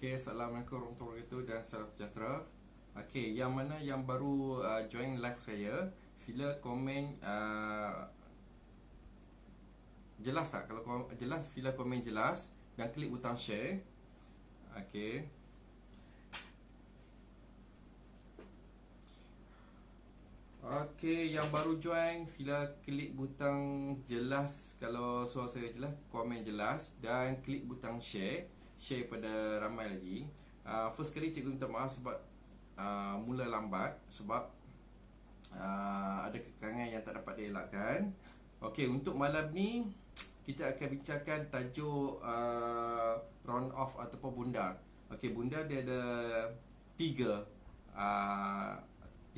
Okey, Assalamualaikum warahmatullahi wabarakatuh dan salam sejahtera. Okey, yang mana yang baru join live saya, sila komen jelas tak? Kalau jelas, sila komen jelas dan klik butang share. Okey. Okey, yang baru join sila klik butang jelas kalau suara saya jelas, komen jelas dan klik butang share. Share pada ramai lagi. First kali cikgu minta maaf sebab mula lambat sebab ada kekangan yang tak dapat dielakkan. Okey, untuk malam ni kita akan bincangkan tajuk round off ataupun bundar. Okey, bundar dia ada tiga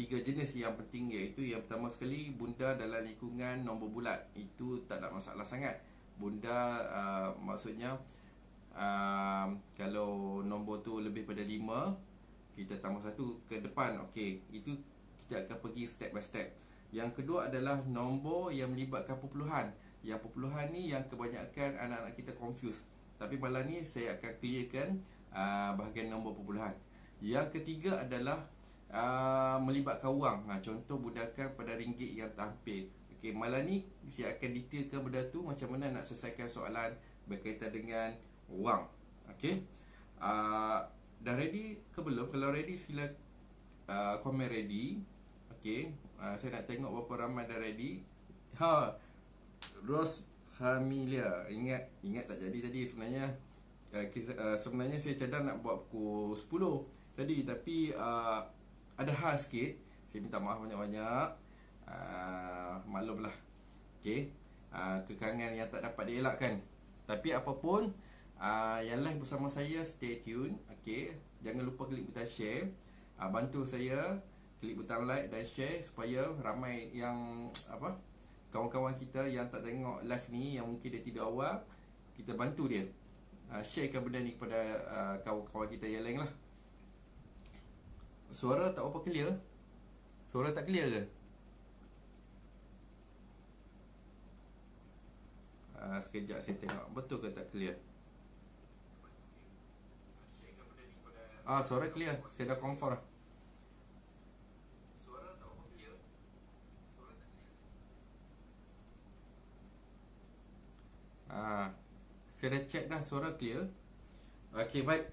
jenis yang penting, iaitu yang pertama sekali bundar dalam lingkungan nombor bulat. Itu tak ada masalah sangat. Bundar maksudnya kalau nombor tu lebih pada 5, kita tambah 1 ke depan. Okey, itu kita akan pergi step by step. Yang kedua adalah nombor yang melibatkan perpuluhan. Yang perpuluhan ni yang kebanyakan anak-anak kita confuse. Tapi malam ni saya akan clearkan bahagian nombor perpuluhan. Yang ketiga adalah melibatkan wang. Contoh budakan pada ringgit yang tampil. Okey, malam ni saya akan detailkan benda tu, macam mana nak selesaikan soalan berkaitan dengan wang. Okey. Dah ready ke belum? Kalau ready sila komen ready. Okey, saya nak tengok berapa ramai dah ready. Ros Hamilia, ingat tak jadi tadi sebenarnya. Sebenarnya saya cadang nak buat pukul 10 tadi, tapi ada hal sikit. Saya minta maaf banyak-banyak. Maklumlah. Okey, kekangan yang tak dapat dielakkan. Tapi apapun, yang live bersama saya, stay tune. Okey, jangan lupa klik butang share. Bantu saya klik butang like dan share supaya ramai yang kawan-kawan kita yang tak tengok live ni, yang mungkin dia tidur awal, kita bantu dia sharekan benda ni kepada kawan-kawan kita yang lain lah. Suara tak apa clear? Suara tak clear ke? Sekejap saya tengok betul ke tak clear. Suara clear. Saya dah confirm. Suara tak apa clear? Suara tak clear. Saya dah check dah, suara clear. Okey, baik.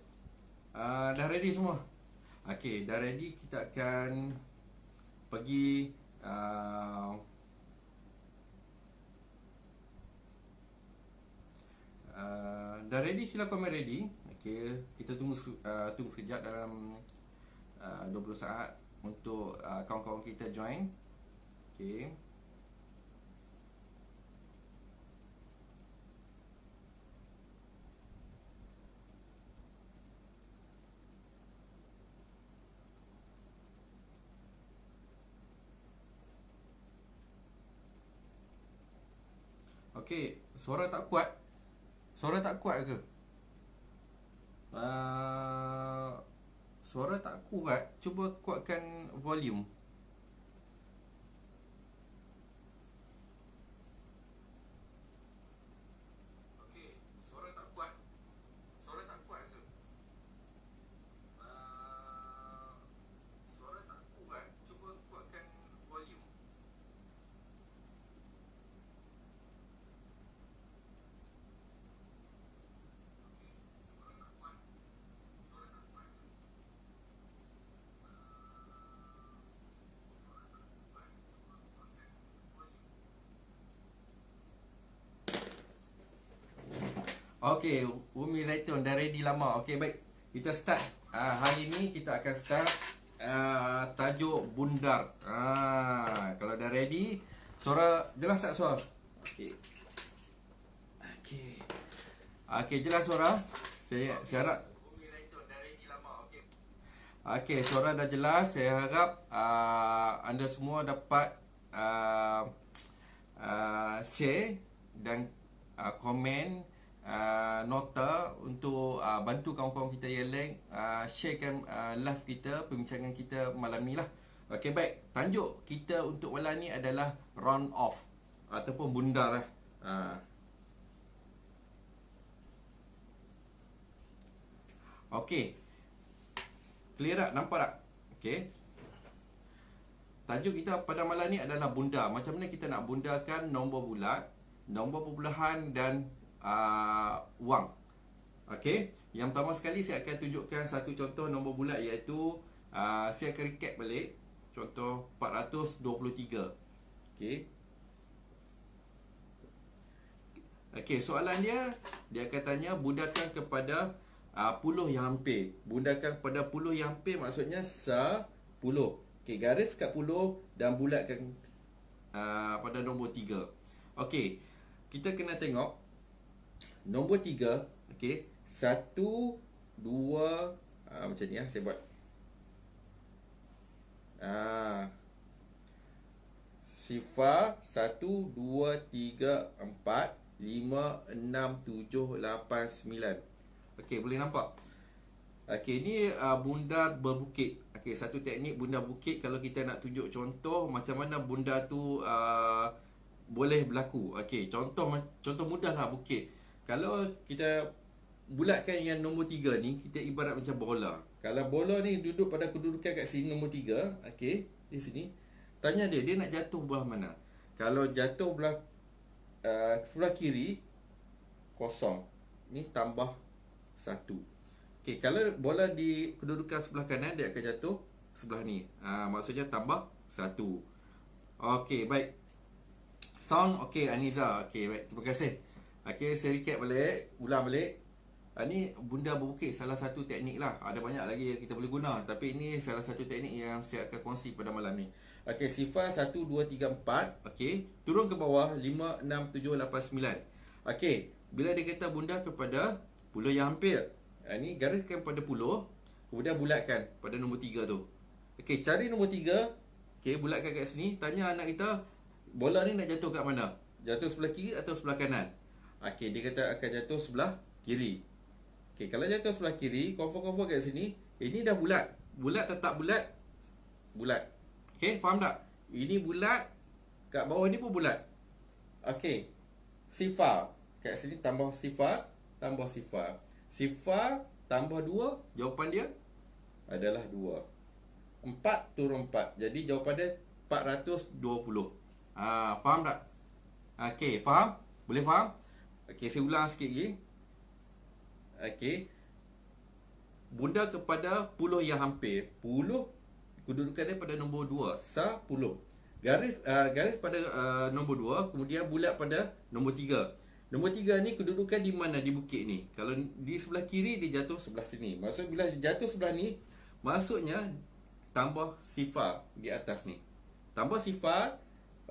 Dah ready semua? Okey, dah ready. Kita akan pergi dah ready, sila komen ready. Okey, kita tunggu sekejap, dalam 20 saat untuk kawan-kawan kita join. Okey. Okey, suara tak kuat? Suara tak kuat ke? Suara tak kuat, cuba kuatkan volume. Okey, suara tak kuat. Suara tak kuat ke? Suara tak kuat, cuba kuatkan volume. Okey, Umi Zaitun dah ready lama. Okey, baik. Kita start. Hari ni kita akan start tajuk bundar. Kalau dah ready, suara jelas tak suara? Okey. Okey, jelas suara? Saya harap Umi Zaitun dah ready lama. Okey. Okey, suara dah jelas. Saya harap anda semua dapat share dan komen nota untuk bantu kawan-kawan kita yang lain sharekan live kita, perbincangan kita malam ni lah. Okey, baik. Tajuk kita untuk malam ni adalah round off ataupun bundar lah. Okey. Clear tak? Nampak tak? Okey. Tajuk kita pada malam ni adalah bunda. Macam mana kita nak bundakan nombor bulat, nombor perpuluhan dan wang. Okey. Yang pertama sekali saya akan tunjukkan satu contoh nombor bulat, iaitu saya akan recap balik. Contoh 423. Okey. Okey, soalan dia akan tanya bundakan kepada puluh yang hampir. Bundakan kepada puluh yang hampir maksudnya 10. Okey, garis kat puluh dan bulatkan pada nombor 3. Okey, kita kena tengok nombor 3. Okey, 1 2 macam ni saya buat. Sifar 1 2 3 4 5 6 7 8 9. Okey, boleh nampak? Okey, ni bundar berbukit. Okey, satu teknik bundar bukit. Kalau kita nak tunjuk contoh macam mana bundar tu boleh berlaku. Okey, contoh mudah lah bukit. Kalau kita bulatkan yang nombor 3 ni, kita ibarat macam bola. Kalau bola ni duduk pada kedudukan kat sini nombor 3, okey, di sini. Tanya dia nak jatuh belah mana. Kalau jatuh belah sebelah kiri, kosong. Ni tambah 1. Okey, kalau bola di kedudukan sebelah kanan, dia akan jatuh sebelah ni. Maksudnya tambah 1. Okey, baik. Sound okey Aniza. Okey, baik. Terima kasih. Okey, saya recap balik, ulang balik. Ni bundar berbukit, salah satu teknik lah. Ada banyak lagi yang kita boleh guna, tapi ini salah satu teknik yang saya akan kongsi pada malam ni. Okey, sifar 1 2 3 4. Okey, turun ke bawah 5 6 7 8 9. Okey, bila dia kata bundar kepada puluh yang hampir, ni gariskan pada puluh, kemudian bulatkan pada nombor 3 tu. Okey, cari nombor 3. Okey, bulatkan kat sini. Tanya anak kita, bola ni nak jatuh kat mana? Jatuh sebelah kiri atau sebelah kanan? Okey, dia kata akan jatuh sebelah kiri. Okey, kalau jatuh sebelah kiri, confirm kat sini, ini dah bulat. Bulat tetap bulat. Bulat. Okey, faham tak? Ini bulat, kat bawah ni pun bulat. Okey. Sifar. Kat sini tambah sifar, tambah sifar. Sifar tambah 2, jawapan dia adalah 2. 4 turun 4. Jadi jawapan dia 420. Faham tak? Okey, faham? Boleh faham? Okey, saya ulang sikit lagi. Okey. Bundar kepada puluh yang hampir. Puluh kedudukan dia pada nombor 2, 10. Garis pada nombor 2, kemudian bulat pada nombor 3. Nombor 3 ni kedudukan di mana di bukit ni? Kalau di sebelah kiri, dia jatuh sebelah sini. Maksud bila jatuh sebelah ni, maksudnya tambah sifar di atas ni. Tambah sifar.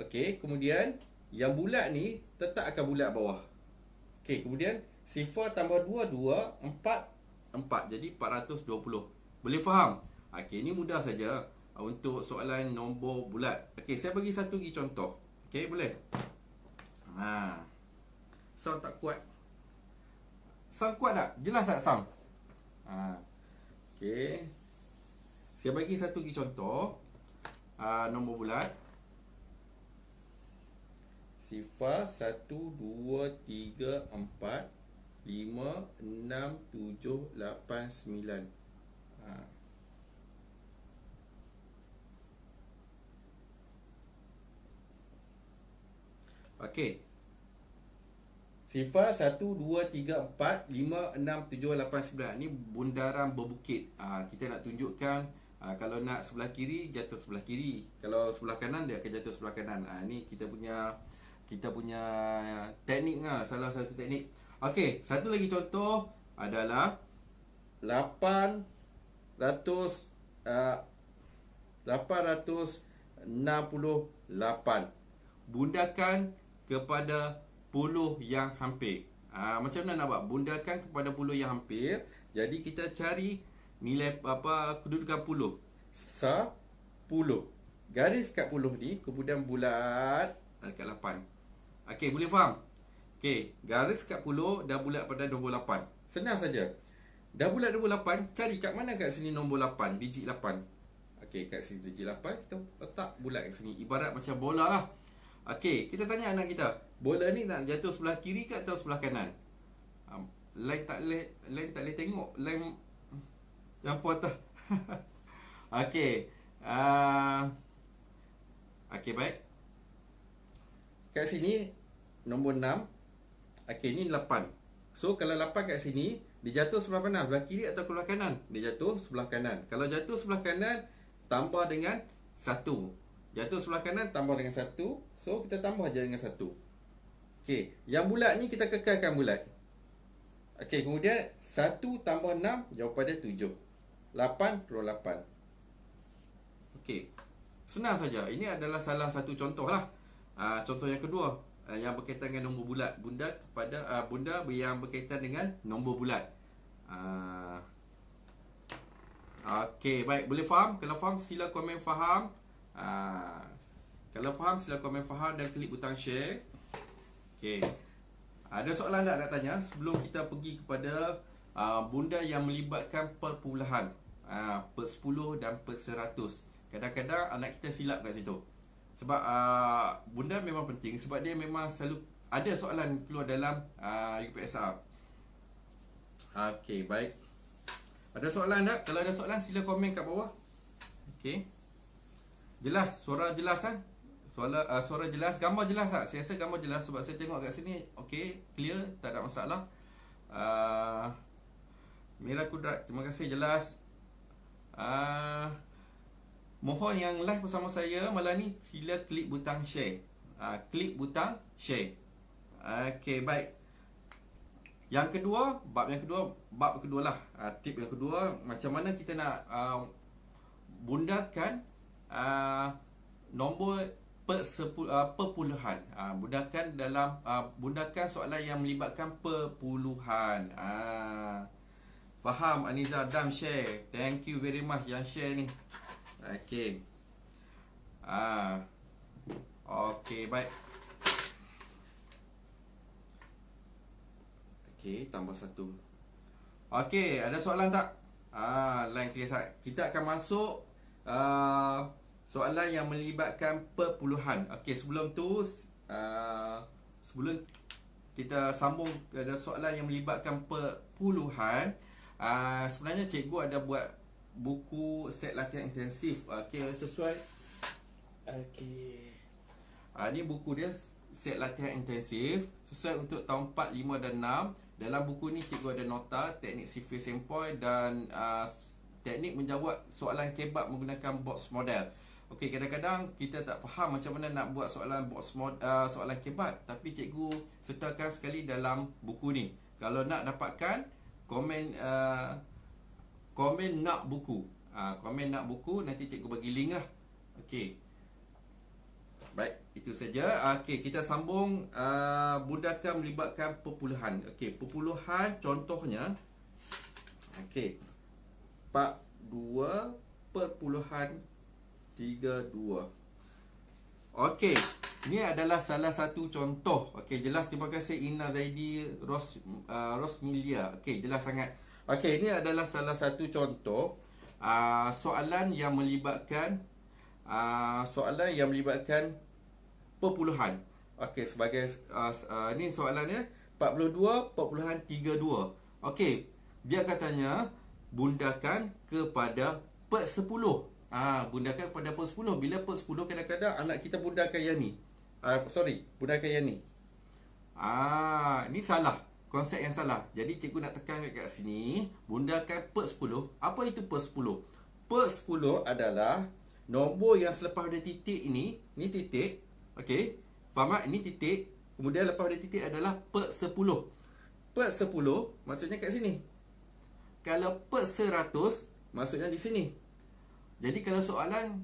Okey, kemudian yang bulat ni tetap akan bulat bawah. Okey, kemudian sifar tambah 2 4 4. Jadi 420. Boleh faham? Okey, ini mudah saja untuk soalan nombor bulat. Okey, saya bagi satu lagi contoh. Okey, boleh? Sound tak kuat. Sound kuat tak? Jelas tak sound? Okey. Saya bagi satu lagi contoh. Nombor bulat. Sifar 1 2 3 4 5 6 7 8 9. Okey. Sifar 1 2 3 4 5 6 7 8 9. Ni bundaran berbukit. Kita nak tunjukkan kalau nak sebelah kiri, jatuh sebelah kiri. Kalau sebelah kanan, dia akan jatuh sebelah kanan. Ni kita punya teknik lah, salah satu teknik. Okey, satu lagi contoh adalah 868. Bundakan kepada puluh yang hampir. Macam mana nak buat? Bundakan kepada puluh yang hampir. Jadi kita cari nilai kedudukan puluh. 10. Garis kat puluh ni, kemudian bulat dekat 8. Okey, boleh faham? Okey, garis kat puluh dah bulat pada nombor 8. Senang saja. Dah bulat nombor 8, cari kat mana kat sini nombor 8, digit 8. Okey, kat sini digit 8, kita letak bulat kat sini. Ibarat macam bola lah. Okey, kita tanya anak kita, bola ni nak jatuh sebelah kiri ke atau sebelah kanan? Lain tak boleh tengok. Lain Campur atas. Okey. Uh, Okey, baik. Kat sini nombor 6. Okey, ni 8. So kalau 8 kat sini, dia jatuh sebelah mana? Sebelah kiri atau sebelah kanan? Dia jatuh sebelah kanan. Kalau jatuh sebelah kanan, tambah dengan 1. Jatuh sebelah kanan, tambah dengan 1. So kita tambah je dengan 1. Okey, yang bulat ni kita kekalkan bulat. Okey, kemudian 1 tambah 6, jawapan dia 7. 8 turun 8. Okey, senang saja. Ini adalah salah satu contoh lah. Contoh yang kedua, yang berkaitan dengan nombor bulat. Bunda yang berkaitan dengan nombor bulat. Okey, baik. Boleh faham? Kalau faham, sila komen faham. Kalau faham, sila komen faham dan klik butang share. Okey. Ada soalan nak tanya sebelum kita pergi kepada bunda yang melibatkan perpuluhan, per 10 dan per 100. Kadang-kadang anak kita silap kat situ. Sebab bunda memang penting, sebab dia memang selalu ada soalan keluar dalam UPSR. Okey, baik. Ada soalan tak? Kalau ada soalan, sila komen kat bawah. Okey. Jelas? Suara jelas kan? Suara jelas, gambar jelas tak? Saya rasa gambar jelas sebab saya tengok kat sini. Okey, clear, tak ada masalah. Mira Kudrat, terima kasih, jelas. Mohon yang live bersama saya malam ni, sila klik butang share. Klik butang share. Okey, baik. Yang kedua, bab kedua lah. Tip yang kedua, macam mana kita nak bundakan nombor perpuluhan. Bundakan soalan yang melibatkan perpuluhan. Faham Aniza Dam share. Thank you very much yang share ni. Okey. Okey, baik. Okey, tambah 1. Okey, ada soalan tak? Line clear tak? Kita akan masuk soalan yang melibatkan perpuluhan. Okey, sebelum tu sebelum kita sambung ada soalan yang melibatkan perpuluhan, sebenarnya cikgu ada buat buku set latihan intensif. Okey, sesuai. Okey. Ni buku dia, set latihan intensif sesuai untuk tahun 4, 5 dan 6. Dalam buku ni cikgu ada nota, teknik sifir sempoi dan teknik menjawab soalan kebab menggunakan box model. Okey, kadang-kadang kita tak faham macam mana nak buat soalan soalan kebab, tapi cikgu sertakan sekali dalam buku ni. Kalau nak dapatkan, komen nak buku. Komen nak buku, nanti cikgu bagi link lah. Okey. Baik, itu saja. Okey, kita sambung bundakan melibatkan perpuluhan. Okey, perpuluhan contohnya. Okey. 42.32. Okey, ini adalah salah satu contoh. Okey, jelas, terima kasih Ina Zaidi Rosmilia. Okey, jelas sangat. Okey, ini adalah salah satu contoh soalan yang melibatkan perpuluhan. Okey, sebagai ni soalannya 42.32. Okey, dia katanya bundakan kepada per 10. Bundakan kepada per 10. Bila per 10, kadang-kadang anak kita bundakan yang ni. Bundakan yang ni. Ni salah. Konsep yang salah. Jadi cikgu nak tekan kat sini, bundakan per 10. Apa itu per 10? Per 10 adalah nombor yang selepas ada titik ini. Ni titik. Okey, faham tak? Ini titik. Kemudian lepas ada titik adalah per 10. Per 10 maksudnya kat sini. Kalau per 100 maksudnya di sini. Jadi kalau soalan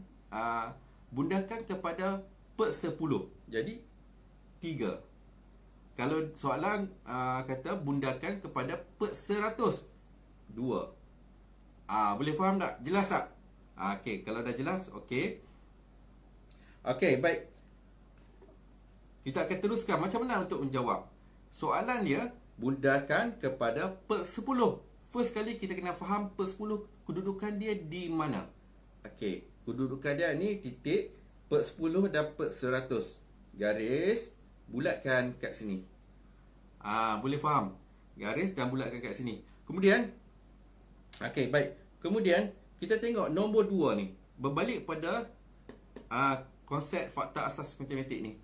bundakan kepada per 10, jadi 3. Kalau soalan kata bundakan kepada per 100, 2. Boleh faham tak? Jelas tak? Okey, kalau dah jelas, okey. Okey, baik. Kita akan teruskan macam mana untuk menjawab. Soalan dia bundakan kepada per 10. First kali kita kena faham per 10 kedudukan dia di mana. Okey, kedudukan dia ni titik per 10 dan per 100. Garis, bulatkan kat sini. Boleh faham? Garis dan bulatkan kat sini. Kemudian, okey, baik. Kemudian kita tengok nombor 2 ni. Berbalik pada konsep fakta asas matematik ni.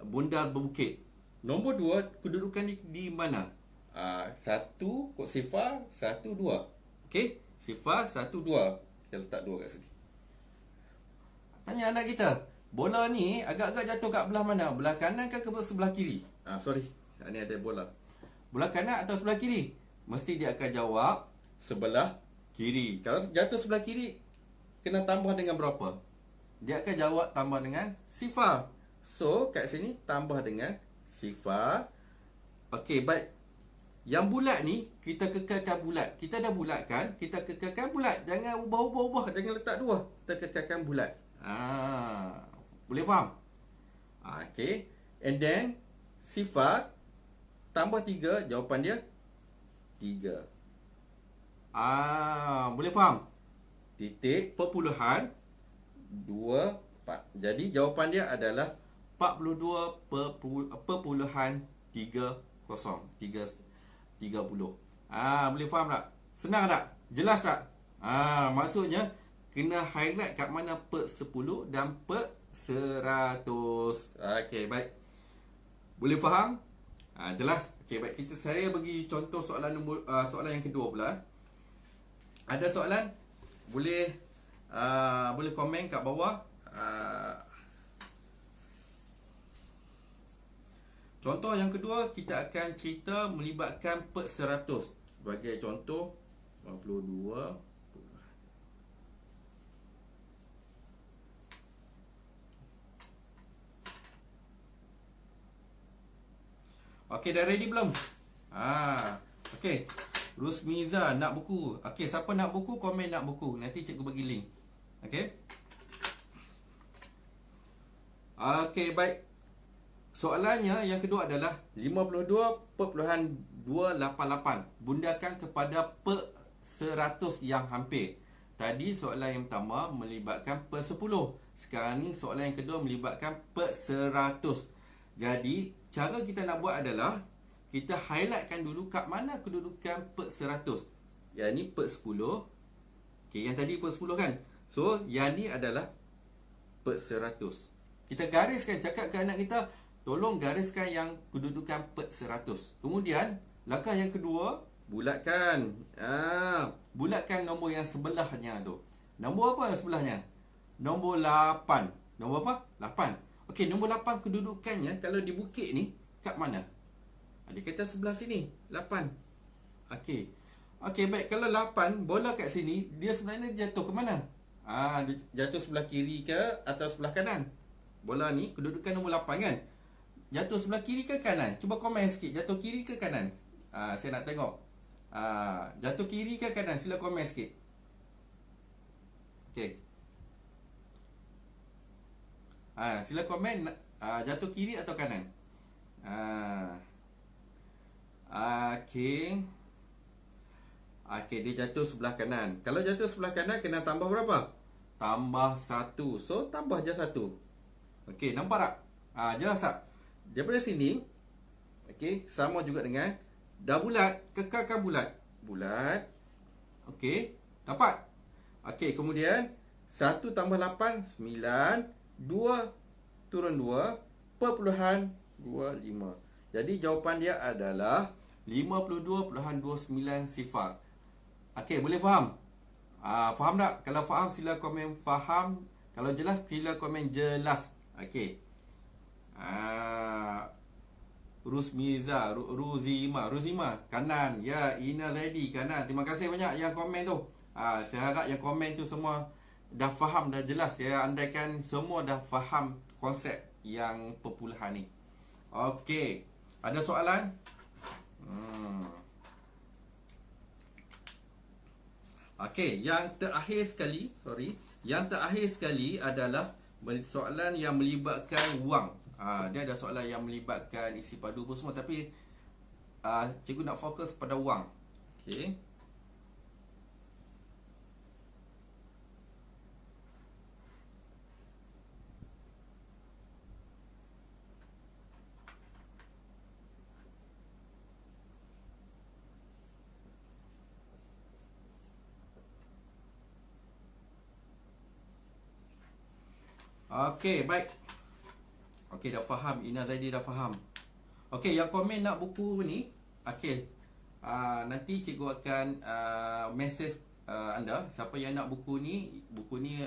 Bundal berbukit. Nombor 2 kedudukan di mana? 1 kod sifar 1 2. Okey, sifar 1 2. Kita letak 2 kat sini. Tanya anak kita, bola ni agak-agak jatuh kat belah mana? Belah kanan ke sebelah kiri? Sorry, ni ada bola. Belah kanan atau sebelah kiri? Mesti dia akan jawab sebelah kiri. Kalau jatuh sebelah kiri, kena tambah dengan berapa? Dia akan jawab tambah dengan sifar. So, kat sini tambah dengan sifar. Okey, baik. Yang bulat ni, kita kekalkan bulat. Kita dah bulatkan, kita kekalkan bulat. Jangan ubah-ubah, jangan letak 2. Kita kekalkan bulat. Boleh faham? Okey. And then, sifar tambah 3, jawapan dia 3. Boleh faham? Titik, perpuluhan 2, 4. Jadi jawapan dia adalah 42.30. Boleh faham tak? Senang tak? Jelas tak? Maksudnya kena highlight kat mana per 10 dan per 100. Okey, baik. Boleh faham? Jelas? Okey, baik. Saya bagi contoh soalan soalan yang kedua pula. Ada soalan? Boleh komen kat bawah. Contoh yang kedua, kita akan cerita melibatkan per 100. Sebagai contoh, 52. Okey, dah ready belum? Okey. Rusmiza nak buku. Okey, siapa nak buku, komen nak buku. Nanti cikgu bagi link. Okey. Okey, baik. Soalannya yang kedua adalah 52.288. Bundakan kepada per 100 yang hampir. Tadi soalan yang pertama melibatkan per 10. Sekarang ni soalan yang kedua melibatkan per 100. Jadi, cara kita nak buat adalah kita highlightkan dulu kat mana kedudukan per 100. Yang ni per 10. Okey, yang tadi per 10 kan? So, yang ni adalah per 100. Kita gariskan, cakap ke anak kita, tolong gariskan yang kedudukan per 100. Kemudian, langkah yang kedua, bulatkan. Bulatkan nombor yang sebelahnya tu. Nombor apa yang sebelahnya? Nombor 8. Nombor apa? 8. Okey, nombor 8 kedudukannya kalau di bukit ni kat mana? Dia kata sebelah sini, 8. Okey. Okey, baik. Kalau 8, bola kat sini, dia sebenarnya jatuh ke mana? Dia jatuh sebelah kiri ke atau sebelah kanan? Bola ni kedudukan nombor 8 kan? Jatuh sebelah kiri ke kanan? Cuba komen sikit. Jatuh kiri ke kanan? Saya nak tengok. Jatuh kiri ke kanan? Sila komen sikit. Okey. Sila komen jatuh kiri atau kanan. Okey. Okey, dia jatuh sebelah kanan. Kalau jatuh sebelah kanan, kena tambah berapa? Tambah 1. So, tambah je 1. Okey, nampak tak? Jelas tak? Daripada sini, okey, sama juga dengan dah bulat, kekalkan bulat. Bulat. Okey, dapat? Okey, kemudian 1 tambah 8, 9. 2 turun 2, perpuluhan 25. Jadi jawapan dia adalah 52.29 sifar. Okey, boleh faham? Faham tak? Kalau faham, sila komen faham. Kalau jelas, sila komen jelas. Okey. Ruzima kanan. Ya, Ina Zaidi kanan. Terima kasih banyak yang komen tu. Saya harap yang komen tu semua dah faham, dah jelas. Saya andaikan semua dah faham konsep yang perpuluhan ni. Okey. Ada soalan? Okey, yang terakhir sekali adalah soalan yang melibatkan wang. Dia ada soalan yang melibatkan isi padu pun semua, tapi cikgu nak fokus pada wang. Okey. Okey, baik. Okey, dah faham. Ina Zaidi dah faham. Okey, yang komen nak buku ni, okey. Nanti cikgu akan message anda siapa yang nak buku ni. Buku ni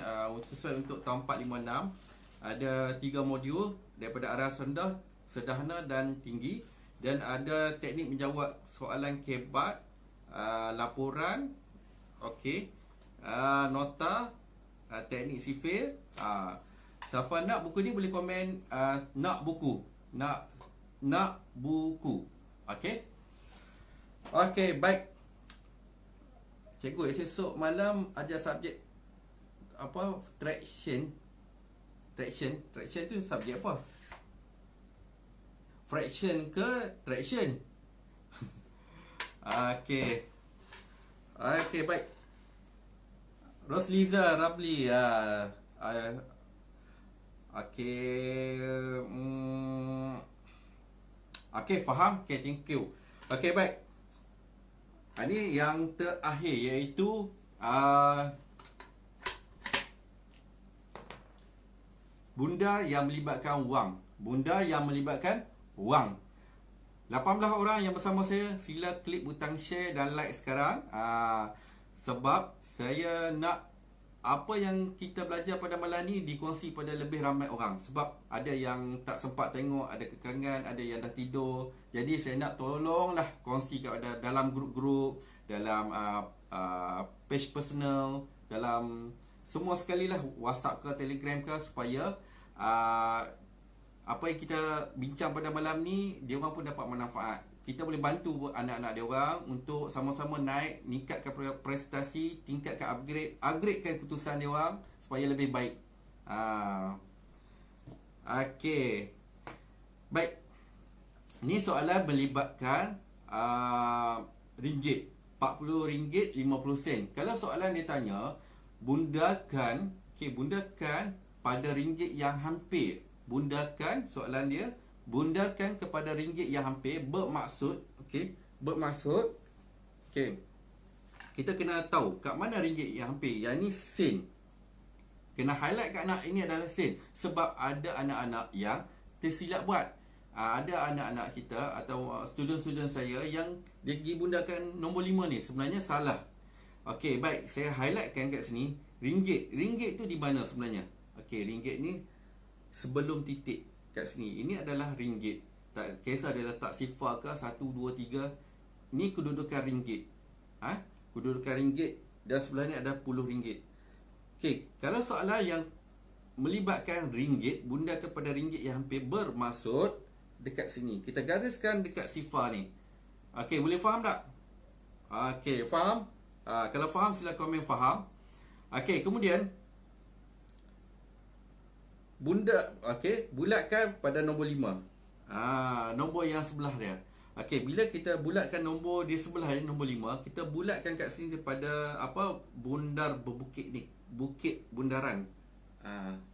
sesuai untuk tahun 4, 5, 6. Ada 3 modul daripada arah rendah, sederhana dan tinggi, dan ada teknik menjawab soalan kebat, laporan, okey, nota, teknik sifil. Siapa nak buku ni boleh komen nak buku. Nak buku. Okey. Okey, baik. Cikgu esok malam ajar subjek apa? Traction tu subjek apa? Fraction ke traction? Okey. Okey, baik. Rosliza Rabli, okey. Okey, faham? Okey, thank you. Okey, baik. Ini yang terakhir, iaitu bunda yang melibatkan wang. Bunda yang melibatkan wang. 18 orang yang bersama saya, sila klik butang share dan like sekarang. Sebab saya nak apa yang kita belajar pada malam ni dikongsi pada lebih ramai orang. Sebab ada yang tak sempat tengok, ada kekangan, ada yang dah tidur. Jadi saya nak tolonglah kongsi kepada dalam grup-grup, dalam page personal, dalam semua sekali lah, WhatsApp ke Telegram ke, supaya apa yang kita bincang pada malam ni dia orang pun dapat manfaat. Kita boleh bantu anak-anak dia orang untuk sama-sama naik, meningkatkan prestasi, tingkatkan upgradekan keputusan dia orang supaya lebih baik. Okey. Baik. Ni soalan melibatkan ringgit. RM40.50. Kalau soalan dia tanya, bundakan pada ringgit yang hampir. Bundakan, soalan dia, bundakan kepada ringgit yang hampir, bermaksud, bermaksud, kita kena tahu kat mana ringgit yang hampir. Yang ni sen. Kena highlight kat anak ini adalah sen. Sebab ada anak-anak yang tersilap buat. Ada anak-anak kita atau student-student saya yang dia pergi bundakan nombor 5 ni, sebenarnya salah. Okey, baik, saya highlightkan kat sini. Ringgit tu di mana sebenarnya? Okey, ringgit ni sebelum titik kat sini. Ini adalah ringgit. Tak kisah dia letak sifar ke 1, 2, 3. Ni kedudukan ringgit. Kedudukan ringgit, dan sebelah ni ada puluh ringgit. Okey, kalau soalan yang melibatkan ringgit, bunda kepada ringgit yang hampir, bermaksud dekat sini. Kita gariskan dekat sifar ni. Okey, boleh faham tak? Okey, faham? Kalau faham sila komen faham. Okey, kemudian bulatkan pada nombor 5. Nombor yang sebelah dia. Okey, bila kita bulatkan nombor di sebelah ni, nombor 5, kita bulatkan kat sini daripada bundar berbukit ni, bukit bundaran.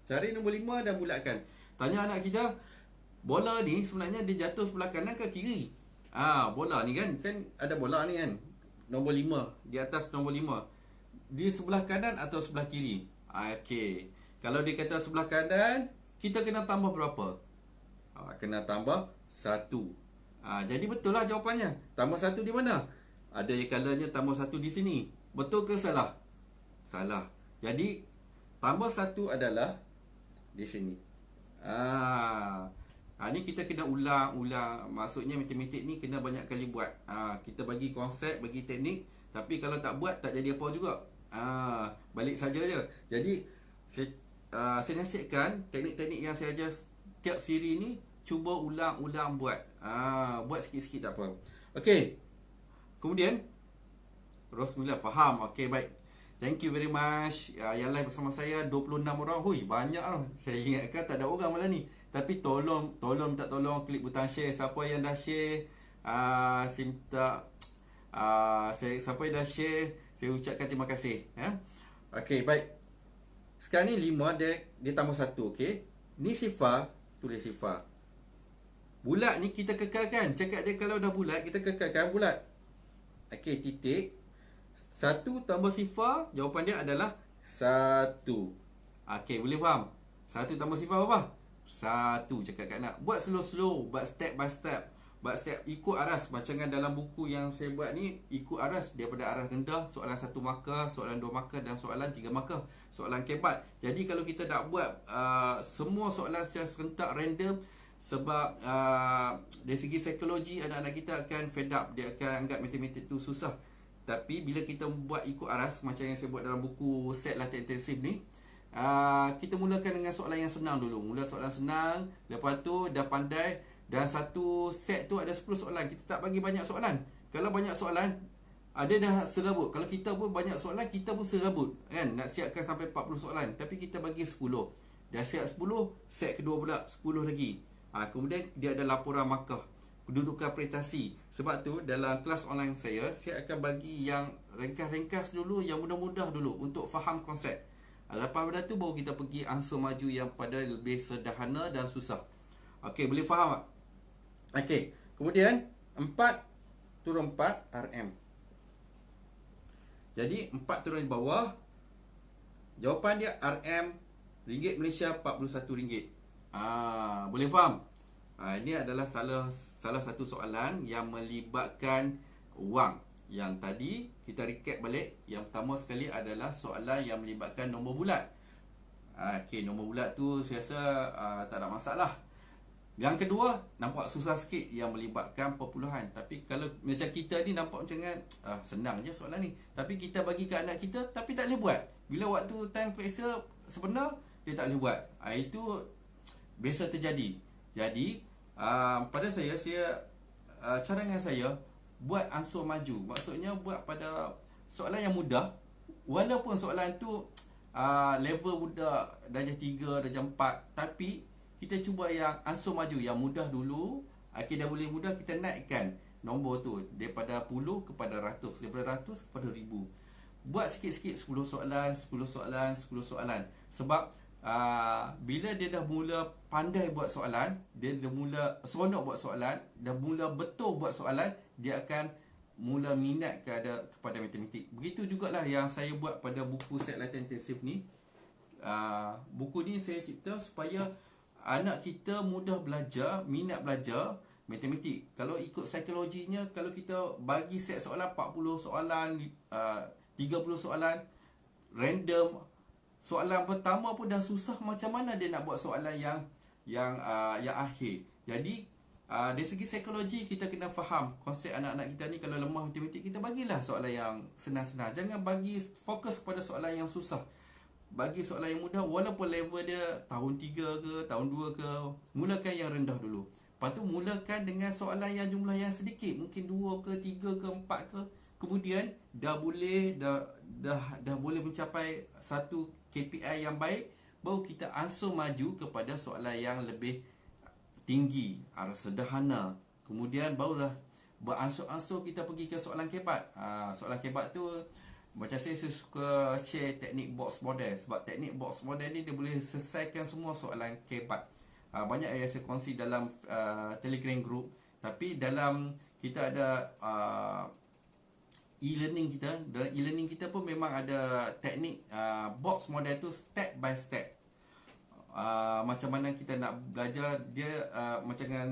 Cari nombor 5 dan bulatkan. Tanya anak kita, bola ni sebenarnya dia jatuh sebelah kanan ke kiri? Bola ni kan ada bola ni kan. Nombor 5, di atas nombor 5. Di sebelah kanan atau sebelah kiri? Okey. Kalau dia kata sebelah kanan, kita kena tambah berapa? Kena tambah 1. Jadi betul lah jawapannya. Tambah 1 di mana? Ada yang kalanya tambah 1 di sini. Betul ke salah? Salah. Jadi tambah 1 adalah di sini. Ni kita kena ulang-ulang. Maksudnya matematik ni kena banyak kali buat. Kita bagi konsep, bagi teknik, tapi kalau tak buat tak jadi apa juga. Balik saja je. Jadi saya nasihatkan teknik-teknik yang saya ajar setiap siri ni, cuba ulang-ulang buat. Buat sikit-sikit tak apa. Okey. Kemudian Rosmila faham. Okey, baik. Thank you very much. Yang live bersama saya 26 orang. Hui, banyak lah. Saya ingatkan tak ada orang malam ni. Tapi tolong minta tolong klik butang share. Siapa yang dah share, saya minta siapa yang dah share, saya ucapkan terima kasih. Okey, baik. Sekarang ni 5 dia tambah 1, okey. Ni sifar, tulis sifar. Bulat ni kita kekalkan. Cakap dia kalau dah bulat, kita kekalkan bulat. Okey, titik. 1 tambah sifar, jawapan dia adalah 1. Okey, boleh faham? 1 tambah sifar apa? 1. Cakap kat nak. Buat slow-slow, buat step by step. Buat step ikut aras. Macam dalam buku yang saya buat ni, ikut aras daripada aras rendah, soalan 1 markah, soalan 2 markah dan soalan 3 markah. Soalan kebat. Jadi kalau kita nak buat semua soalan secara serentak random, sebab dari segi psikologi anak-anak kita akan fed up, dia akan anggap matematik tu susah. Tapi bila kita buat ikut aras macam yang saya buat dalam buku set latihan intensif ni, kita mulakan dengan soalan yang senang dulu. Mula soalan senang, lepas tu dah pandai, dan satu set tu ada 10 soalan. Kita tak bagi banyak soalan. Kalau banyak soalan, ada dah serabut. Kalau kita pun banyak soalan, kita pun serabut kan, nak siapkan sampai 40 soalan. Tapi kita bagi 10. Dah siap 10, set kedua pula 10 lagi. Kemudian dia ada laporan markah, kedudukan prestasi. Sebab tu dalam kelas online saya akan bagi yang ringkas-ringkas dulu, yang mudah-mudah dulu untuk faham konsep. Lepas pada tu baru kita pergi ansur maju yang pada lebih sederhana dan susah. Okey, boleh faham tak? Okey, kemudian 4 turun 4 RM. Jadi 4 turun di bawah, jawapan dia RM, ringgit Malaysia RM41. Boleh faham? Ini adalah salah satu soalan yang melibatkan wang. Yang tadi kita recap balik. Yang pertama sekali adalah soalan yang melibatkan nombor bulat. Okey, nombor bulat tu saya rasa tak ada masalah. Yang kedua, nampak susah sikit yang melibatkan perpuluhan. Tapi kalau macam kita ni nampak macam kan, senang je soalan ni. Tapi kita bagi ke anak kita, tapi tak boleh buat. Bila waktu time periksa sebenar, dia tak boleh buat. Itu biasa terjadi. Jadi pada saya cadangan saya buat ansur maju. Maksudnya buat pada soalan yang mudah, walaupun soalan tu level budak darjah 3, darjah 4, tapi kita cuba yang ansur maju, yang mudah dulu. Dah boleh mudah, kita naikkan nombor tu daripada 10 kepada 100, daripada 100 kepada 1000. Buat sikit-sikit 10 soalan, 10 soalan, 10 soalan. Sebab bila dia dah mula pandai buat soalan, dia dah mula seronok buat soalan, dah mula betul buat soalan, dia akan mula minat kepada matematik. Begitu jugalah yang saya buat pada buku set latihan intensif ni. Buku ni saya cipta supaya anak kita mudah belajar, minat belajar matematik. Kalau ikut psikologinya, kalau kita bagi set soalan 40 soalan, 30 soalan random, soalan pertama pun dah susah, macam mana dia nak buat soalan yang akhir. Jadi dari segi psikologi kita kena faham konsep anak-anak kita ni. Kalau lemah matematik, kita bagilah soalan yang senang-senang. Jangan bagi fokus kepada soalan yang susah. Bagi soalan yang mudah, walaupun level dia tahun 3 ke, tahun 2 ke, mulakan yang rendah dulu. Lepas tu mulakan dengan soalan yang jumlah yang sedikit, mungkin 2 ke, 3 ke, 4 ke. Kemudian dah boleh mencapai satu KPI yang baik, baru kita ansur maju kepada soalan yang lebih tinggi, sederhana. Kemudian barulah beransur-ansur kita pergi ke soalan kebat. Soalan kebat tu macam saya suka share teknik box model. Sebab teknik box model ni dia boleh selesaikan semua soalan kebat. Banyak yang saya kongsi dalam Telegram group. Tapi dalam kita ada e-learning kita, dalam e-learning kita pun memang ada teknik box model tu step by step. Macam mana kita nak belajar dia, macam dengan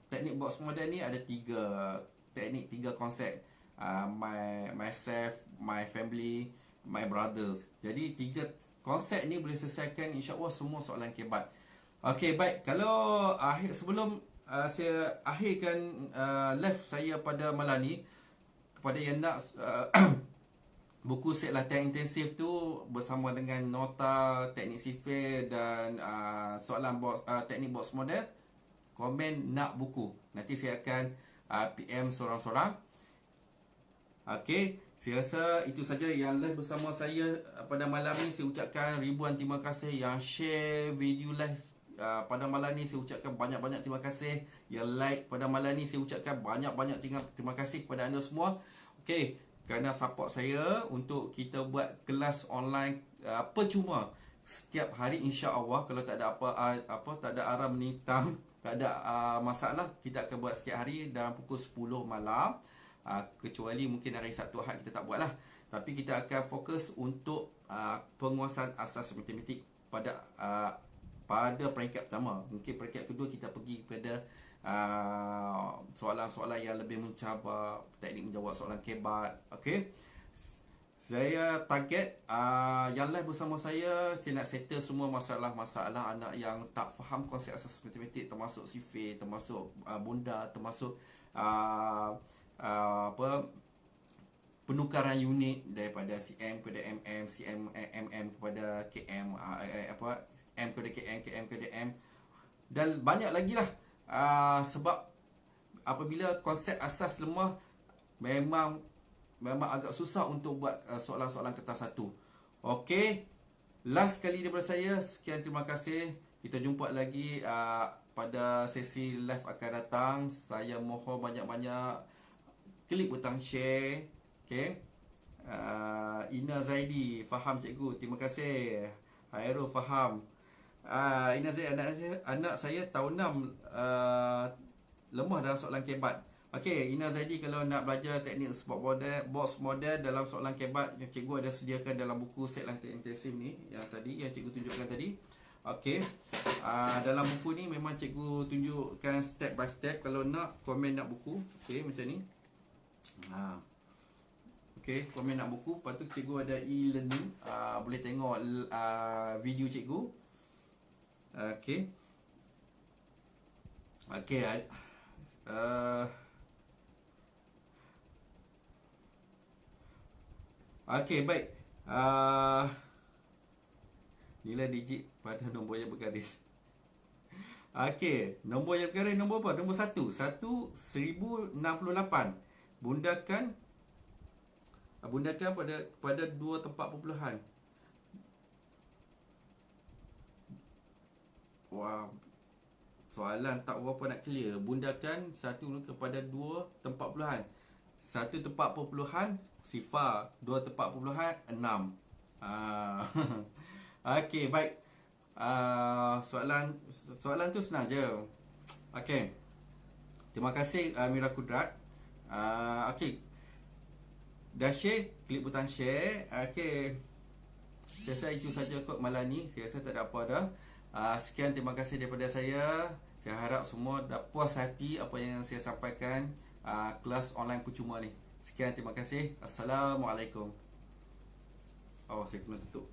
teknik box model ni ada 3 teknik, 3 konsep. Myself, my family, my brothers. Jadi 3 konsep ni boleh selesaikan insya-Allah semua soalan kebat. Okey, baik. Kalau sebelum saya akhirkan live saya pada malam ni, kepada yang nak buku set latihan intensif tu bersama dengan nota teknik sifir dan soalan teknik box model, komen nak buku. Nanti saya akan PM seorang-seorang. Okey, saya rasa itu saja yang live bersama saya pada malam ni. Saya ucapkan ribuan terima kasih yang share video live pada malam ni. Saya ucapkan banyak-banyak terima kasih yang like pada malam ni. Saya ucapkan banyak-banyak terima kasih kepada anda semua. Okey, kerana support saya untuk kita buat kelas online percuma setiap hari, insya-Allah. Kalau tak ada tak ada aram menitang, tak ada masalah, kita akan buat setiap hari dalam pukul 10 malam. Kecuali mungkin hari Sabtu Ahad kita tak buat lah. Tapi kita akan fokus untuk penguasaan asas matematik pada pada peringkat pertama. Mungkin peringkat kedua kita pergi kepada soalan-soalan yang lebih mencabar, teknik menjawab soalan kebat. Okey. Saya target yang live bersama saya nak settle semua masalah-masalah anak yang tak faham konsep asas matematik, termasuk sifir, termasuk bunda, termasuk penukaran unit daripada cm kepada mm, mm kepada km, m kepada km, km kepada m, dan banyak lagi lah. Sebab apabila konsep asas lemah, memang agak susah untuk buat soalan-soalan kertas satu. Okey, last kali daripada saya. Sekian, terima kasih. Kita jumpa lagi pada sesi live akan datang. Saya mohon banyak-banyak klik butang share. Okey. Ina Zaidi, faham cikgu, terima kasih. Hairul faham. Ina Zaidi, anak saya tahun 6 lemah dalam soalan kebat. Okey, Ina Zaidi, kalau nak belajar teknik box model dalam soalan kebat, yang cikgu ada sediakan dalam buku set latihan intensif ni, yang cikgu tunjukkan tadi. Okey. Dalam buku ni memang cikgu tunjukkan step by step. Kalau nak komen nak buku, okey, macam ni. Okey, komen nak buku. Lepas tu cikgu ada e-learning, boleh tengok video cikgu. Okey. Okey, okey, baik. Nilai digit pada nombor yang bergaris. Okey, nombor yang bergaris nombor apa? Nombor 1. 1068. Bundakan pada dua tempat perpuluhan. Wah, soalan tak berapa nak clear. Bundakan 1 kepada 2 tempat perpuluhan. 1 tempat perpuluhan sifar, 2 tempat perpuluhan 6. Okey, baik. Soalan tu senang je. Okey. Terima kasih Mira Kudrat. Okey. Dah share, klik butang share. Okey. Saya rasa itu saja kot malam ni. Saya rasa tak ada apa dah. Sekian, terima kasih daripada saya. Saya harap semua dah puas hati apa yang saya sampaikan kelas online percuma ni. Sekian, terima kasih. Assalamualaikum. Saya kena tutup.